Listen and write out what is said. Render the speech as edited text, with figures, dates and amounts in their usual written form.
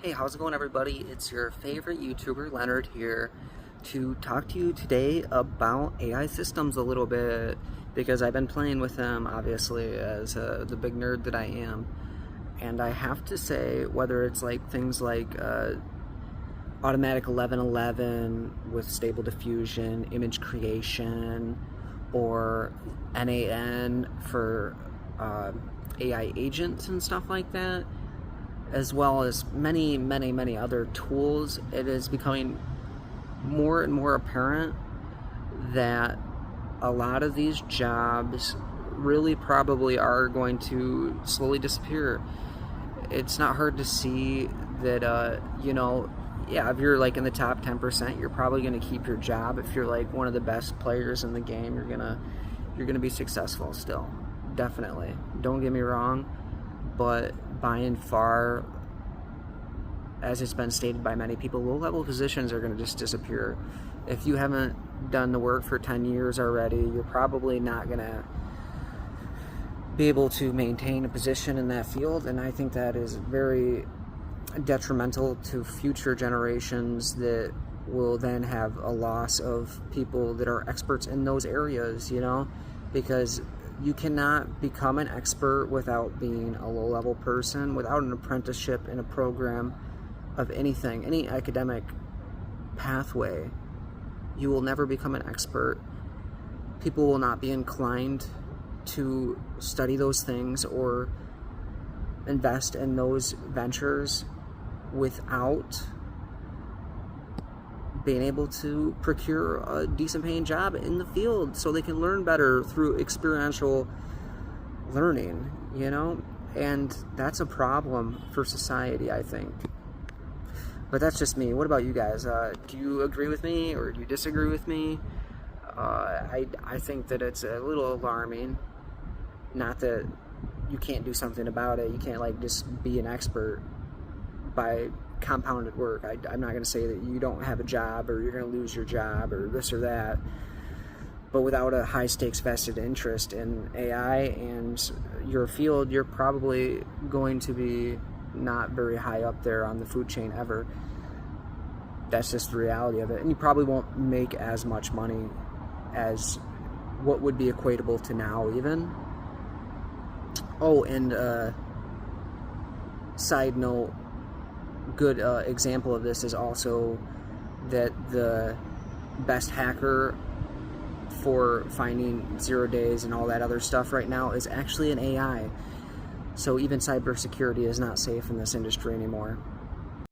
Hey, how's it going, everybody? It's your favorite YouTuber, Leonard, here to talk to you today about AI systems a little bit because I've been playing with them, obviously, as the big nerd that I am. And I have to say, whether it's like things like automatic 1111 with stable diffusion, image creation, or NAN for AI agents and stuff like that, as well as many other tools, it is becoming more and more apparent that a lot of these jobs really probably are going to slowly disappear. It's not hard to see that, yeah, if you're like in the top 10%, you're probably going to keep your job. If you're like one of the best players in the game, you're gonna be successful still. Definitely. Don't get me wrong, but by and far, as it's been stated by many people, low-level positions are going to just disappear. If you haven't done the work for 10 years already, you're probably not going to be able to maintain a position in that field, and I think that is very detrimental to future generations that will then have a loss of people that are experts in those areas, because you cannot become an expert without being a low-level person, without an apprenticeship in a program of anything, any academic pathway. You will never become an expert. People will not be inclined to study those things or invest in those ventures without being able to procure a decent paying job in the field so they can learn better through experiential learning, and that's a problem for society, I think. But that's just me. What about you guys? Do you agree with me or do you disagree with me? I think that it's a little alarming. Not that you can't do something about it. You can't just be an expert by compounded work. I'm not going to say that you don't have a job or you're going to lose your job or this or that, but without a high stakes vested interest in AI and your field, you're probably going to be not very high up there on the food chain ever. That's just the reality of it. And you probably won't make as much money as what would be equatable to now even. Oh, and side note, good example of this is also that the best hacker for finding 0 days and all that other stuff right now is actually an AI. So even cybersecurity is not safe in this industry anymore.